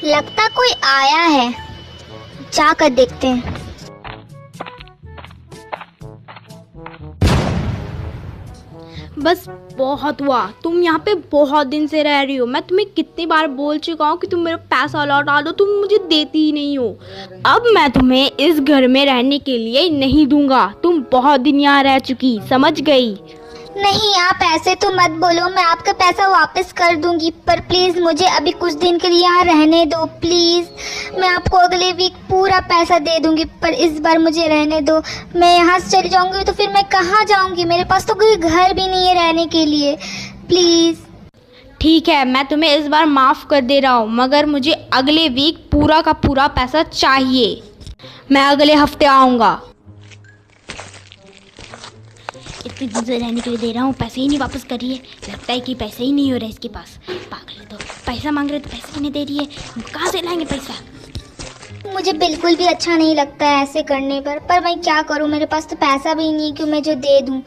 लगता कोई आया है, जाकर देखते हैं। बस बहुत हुआ, तुम यहाँ पे बहुत दिन से रह रही हो। मैं तुम्हें कितनी बार बोल चुका हूँ कि तुम मेरा पैसा लौटा दो, तुम मुझे देती ही नहीं हो। अब मैं तुम्हें इस घर में रहने के लिए नहीं दूंगा। तुम बहुत दिन यहाँ रह चुकी, समझ गई? नहीं, आप ऐसे तो मत बोलो, मैं आपका पैसा वापस कर दूंगी, पर प्लीज मुझे अभी कुछ दिन के लिए यहाँ रहने दो प्लीज। मैं आपको अगले वीक पूरा पैसा दे दूंगी, पर इस बार मुझे रहने दो। मैं यहाँ से चली जाऊंगी तो फिर मैं कहाँ जाऊंगी? मेरे पास तो कोई घर भी नहीं है रहने के लिए, प्लीज। ठीक है, मैं तुम्हें इस बार माफ़ कर दे रहा हूँ, मगर मुझे अगले वीक पूरा का पूरा पैसा चाहिए। मैं अगले हफ्ते आऊँगा। इतने दिन से रहने के लिए दे रहा हूँ, पैसे ही नहीं वापस कर रही है। लगता है कि पैसे ही नहीं हो रहे इसके पास। पागल है, तो पैसा मांग रहे तो पैसे नहीं दे रही है, कहाँ से लाएंगे पैसा? मुझे बिल्कुल भी अच्छा नहीं लगता है ऐसे करने पर मैं क्या करूं? मेरे पास तो पैसा भी नहीं है कि मैं जो दे दूं।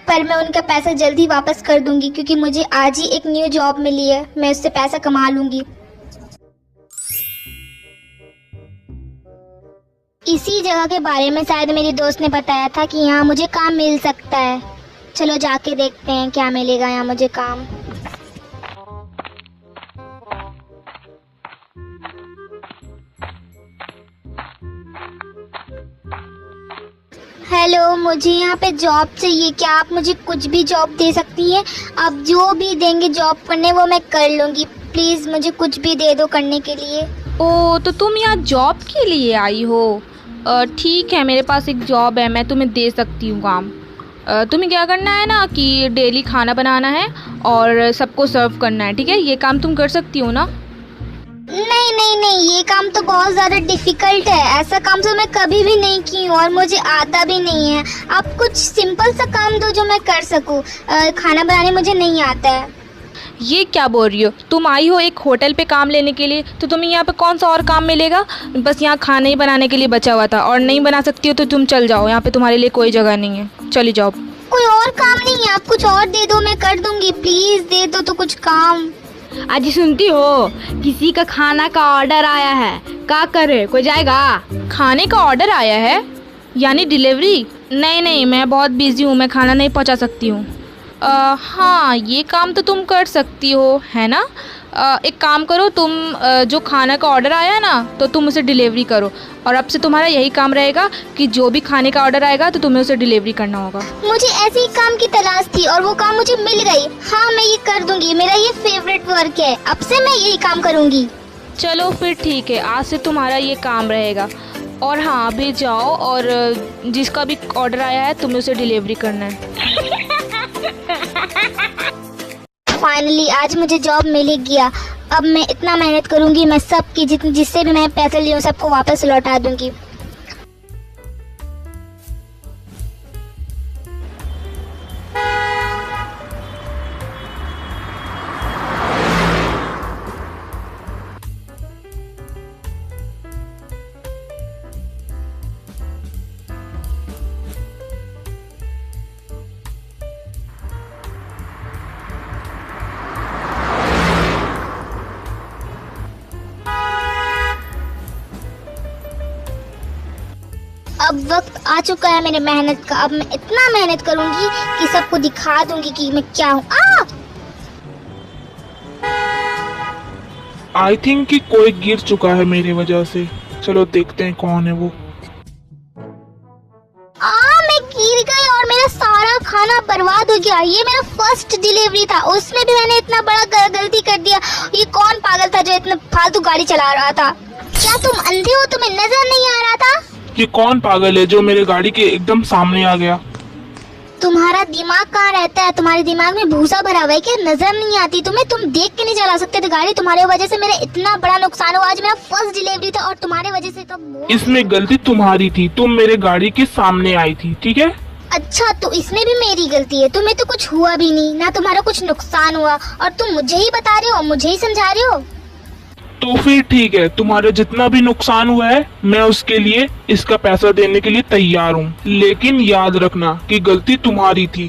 पर मैं उनका पैसा जल्दी वापस कर दूंगी, क्योंकि मुझे आज ही एक न्यू जॉब मिली है, मैं उससे पैसा कमा लूंगी। इसी जगह के बारे में शायद मेरी दोस्त ने बताया था कि यहाँ मुझे काम मिल सकता है। चलो जाके देखते हैं क्या मिलेगा यहाँ मुझे काम। हेलो, मुझे यहाँ पे जॉब चाहिए। क्या आप मुझे कुछ भी जॉब दे सकती हैं? आप जो भी देंगे जॉब करने वो मैं कर लूँगी। प्लीज़ मुझे कुछ भी दे दो करने के लिए। ओ, तो तुम यहाँ जॉब के लिए आई हो? ठीक है, मेरे पास एक जॉब है, मैं तुम्हें दे सकती हूँ काम। तुम्हें क्या करना है ना कि डेली खाना बनाना है और सबको सर्व करना है, ठीक है? ये काम तुम कर सकती हो ना? नहीं नहीं नहीं, ये काम तो बहुत ज़्यादा डिफ़िकल्ट है। ऐसा काम तो मैं कभी भी नहीं की हूँ और मुझे आता भी नहीं है। आप कुछ सिंपल सा काम दो जो मैं कर सकूँ। खाना बनाने मुझे नहीं आता है। ये क्या बोल रही हो? तुम आई हो एक होटल पे काम लेने के लिए, तो तुम्हें यहाँ पे कौन सा और काम मिलेगा? बस यहाँ खाना ही बनाने के लिए बचा हुआ था, और नहीं बना सकती हो तो तुम चल जाओ, यहाँ पे तुम्हारे लिए कोई जगह नहीं है, चली जाओ। कोई और काम नहीं है? आप कुछ और दे दो, मैं कर दूंगी। प्लीज़ दे दो तो कुछ काम। आज सुनती हो, किसी का खाना का ऑर्डर आया है, क्या करे? कोई जाएगा? खाने का ऑर्डर आया है यानी डिलीवरी? नहीं नहीं, मैं बहुत बिजी हूँ, मैं खाना नहीं पहुँचा सकती हूँ। हाँ, ये काम तो तुम कर सकती हो, है ना? एक काम करो, तुम जो खाना का ऑर्डर आया है ना, तो तुम उसे डिलीवरी करो, और अब से तुम्हारा यही काम रहेगा कि जो भी खाने का ऑर्डर आएगा तो तुम्हें उसे डिलीवरी करना होगा। मुझे ऐसे ही काम की तलाश थी और वो काम मुझे मिल गई। हाँ, मैं ये कर दूंगी, मेरा ये फेवरेट वर्क है, अब से मैं यही काम करूंगी। चलो फिर ठीक है, आज से तुम्हारा ये काम रहेगा। और हाँ, अभी जाओ और जिसका भी ऑर्डर आया है तुम्हें उसे डिलीवरी करना है। फाइनली आज मुझे जॉब मिल ही गया। अब मैं इतना मेहनत करूंगी, मैं सबकी जिससे भी मैं पैसे लिए हूँ सबको वापस लौटा दूंगी। अब वक्त आ चुका है मेरे मेहनत का। अब मैं इतना मेहनत करूंगी कि सबको दिखा दूंगी कि मैं क्या हूँ। आई थिंक कि कोई गिर चुका है मेरी वजह से। चलो देखते हैं कौन है वो। मैं गिर गई और मेरा सारा खाना बर्बाद हो गया। ये मेरा फर्स्ट डिलीवरी था, उसमें भी मैंने इतना बड़ा गलती कर दिया। ये कौन पागल था जो इतना फालतू गाड़ी चला रहा था? क्या तुम अंधे हो? तुम्हें नजर नहीं आ रहा था? ये कौन पागल है जो मेरे गाड़ी के एकदम सामने आ गया? तुम्हारा दिमाग कहाँ रहता है? तुम्हारे दिमाग में भूसा भरा हुआ है क्या? नजर नहीं आती तुम्हें? तुम देख के नहीं चला सकते थे गाड़ी? तुम्हारे वजह से मेरा इतना बड़ा नुकसान हुआ। आज मेरा फर्स्ट डिलीवरी था और तुम्हारे वजह से तो। इसमें गलती तुम्हारी थी, तुम मेरे गाड़ी के सामने आई थी, ठीक है? अच्छा, तो इसमें भी मेरी गलती है? तुम्हें तो कुछ हुआ भी नहीं ना, तुम्हारा कुछ नुकसान हुआ, और तुम मुझे ही बता रहे हो, मुझे ही समझा रहे हो। तो फिर ठीक है, तुम्हारा जितना भी नुकसान हुआ है मैं उसके लिए इसका पैसा देने के लिए तैयार हूँ, लेकिन याद रखना कि गलती तुम्हारी थी।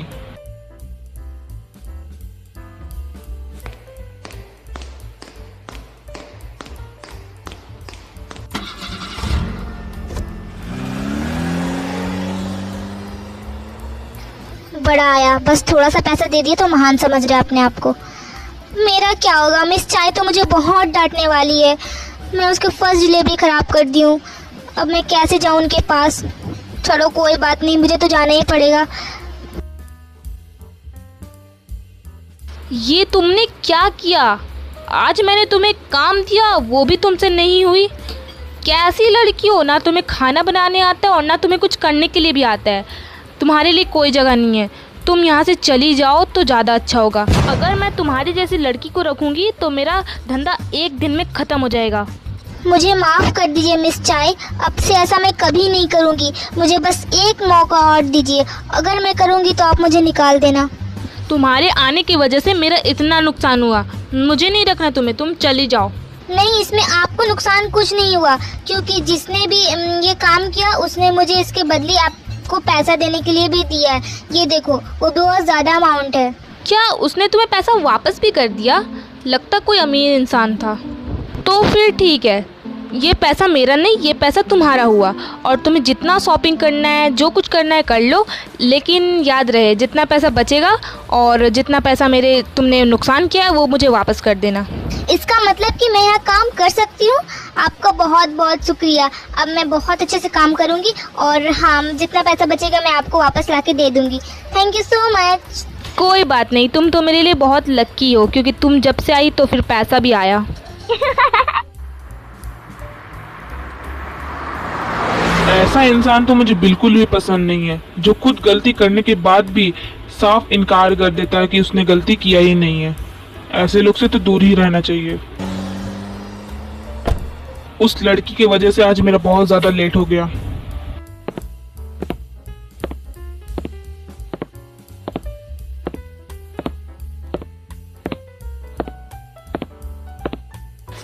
बड़ा आया, बस थोड़ा सा पैसा दे दिया तो महान समझ रहा है अपने आप को। मेरा क्या होगा, मिस चाय तो मुझे बहुत डांटने वाली है। मैं उसके फर्स्ट डिलीवरी ख़राब कर दी हूँ, अब मैं कैसे जाऊँ उनके पास। चलो कोई बात नहीं, मुझे तो जाना ही पड़ेगा। ये तुमने क्या किया? आज मैंने तुम्हें काम दिया, वो भी तुमसे नहीं हुई। कैसी लड़की हो, ना तुम्हें खाना बनाने आता है और ना तुम्हें कुछ करने के लिए भी आता है। तुम्हारे लिए कोई जगह नहीं है, तुम यहाँ से चली जाओ तो ज़्यादा अच्छा होगा। अगर मैं तुम्हारी जैसी लड़की को रखूँगी तो मेरा धंधा एक दिन में ख़त्म हो जाएगा। मुझे माफ़ कर दीजिए मिस चाय, अब से ऐसा मैं कभी नहीं करूँगी। मुझे बस एक मौका और दीजिए, अगर मैं करूँगी तो आप मुझे निकाल देना। तुम्हारे आने की वजह से मेरा इतना नुकसान हुआ, मुझे नहीं रखना तुम्हें, तुम चली जाओ। नहीं, इसमें आपको नुकसान कुछ नहीं हुआ, क्योंकि जिसने भी ये काम किया उसने मुझे इसके बदले आपको पैसा देने के लिए भी दिया है। ये देखो, वो बहुत ज़्यादा अमाउंट है। क्या उसने तुम्हें पैसा वापस भी कर दिया? लगता कोई अमीर इंसान था। तो फिर ठीक है, ये पैसा मेरा नहीं, ये पैसा तुम्हारा हुआ। और तुम्हें जितना शॉपिंग करना है, जो कुछ करना है कर लो, लेकिन याद रहे जितना पैसा बचेगा और जितना पैसा मेरे तुमने नुकसान किया है वो मुझे वापस कर देना। इसका मतलब कि मैं यहाँ काम कर सकती हूँ? आपका बहुत बहुत शुक्रिया। अब मैं बहुत अच्छे से काम करूँगी और हाँ, जितना पैसा बचेगा मैं आपको वापस ला के दे दूँगी। Thank you so much. कोई बात नहीं, तुम तो मेरे लिए बहुत लक्की हो, क्योंकि तुम जब से आई तो फिर पैसा भी आया। ऐसा इंसान तो मुझे बिल्कुल भी पसंद नहीं है, जो खुद गलती करने के बाद भी साफ इनकार कर देता है कि उसने गलती किया ही नहीं है। ऐसे लोग से तो दूर ही रहना चाहिए। उस लड़की की वजह से आज मेरा बहुत ज्यादा लेट हो गया।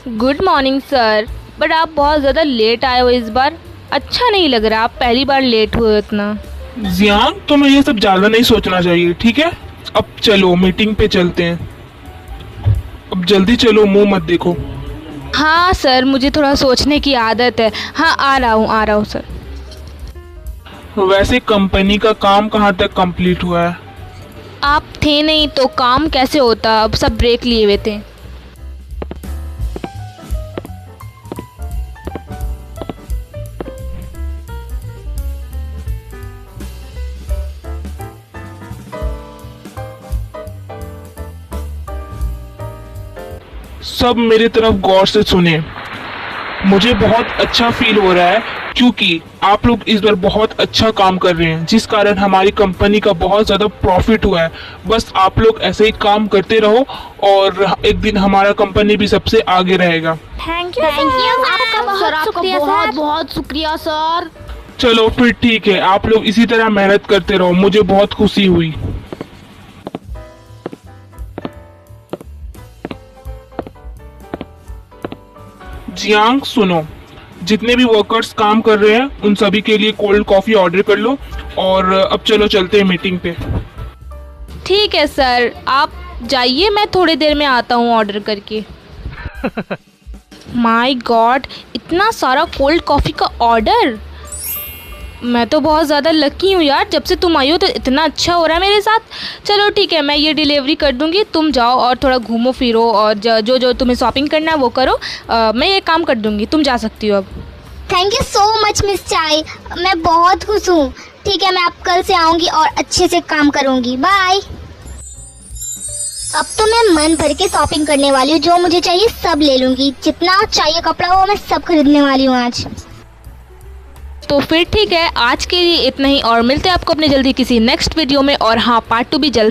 गुड मॉर्निंग सर, बट आप बहुत ज़्यादा लेट आए हो इस बार, अच्छा नहीं लग रहा। आप पहली बार लेट हुए इतना। जियान, तुम्हें ये सब ज्यादा नहीं सोचना चाहिए, ठीक है? अब चलो मीटिंग पे चलते हैं। अब जल्दी चलो, मुंह मत देखो। हाँ सर, मुझे थोड़ा सोचने की आदत है। हाँ, आ रहा हूँ सर। वैसे कंपनी का काम कहाँ तक कंप्लीट हुआ है? आप थे नहीं तो काम कैसे होता, अब सब ब्रेक लिए हुए थे। सब मेरी तरफ गौर से सुने। मुझे बहुत अच्छा फील हो रहा है क्योंकि आप लोग इस बार बहुत अच्छा काम कर रहे हैं, जिस कारण हमारी कंपनी का बहुत ज़्यादा प्रॉफिट हुआ है। बस आप लोग ऐसे ही काम करते रहो और एक दिन हमारा कंपनी भी सबसे आगे रहेगा। थैंक यू आपका बहुत बहुत शुक्रिया सर। चलो फिर ठीक है, आप लोग इसी तरह मेहनत करते रहो, मुझे बहुत खुशी हुई। जियांग सुनो, जितने भी वर्कर्स काम कर रहे हैं उन सभी के लिए कोल्ड कॉफी ऑर्डर कर लो और अब चलो चलते हैं मीटिंग पे। ठीक है सर, आप जाइए, मैं थोड़ी देर में आता हूँ ऑर्डर करके। माय गॉड, इतना सारा कोल्ड कॉफ़ी का ऑर्डर। मैं तो बहुत ज़्यादा लकी हूँ यार, जब से तुम आई हो तो इतना अच्छा हो रहा है मेरे साथ। चलो ठीक है, मैं ये डिलीवरी कर दूँगी, तुम जाओ और थोड़ा घूमो फिरो और जो जो तुम्हें शॉपिंग करना है वो करो। मैं ये काम कर दूँगी, तुम जा सकती हो अब। Thank you so much miss चाय, मैं बहुत खुश हूँ। ठीक है, मैं अब कल से आऊँगी और अच्छे से काम करूँगी। बाय। अब तो मैं मन भर के शॉपिंग करने वाली हूँ, जो मुझे चाहिए सब ले लूँगी। जितना चाहिए कपड़ा वो मैं सब खरीदने वाली हूँ आज। तो फिर ठीक है, आज के लिए इतना ही और मिलते हैं आपको अपने जल्दी किसी नेक्स्ट वीडियो में। और हाँ, पार्ट 2 भी जल्द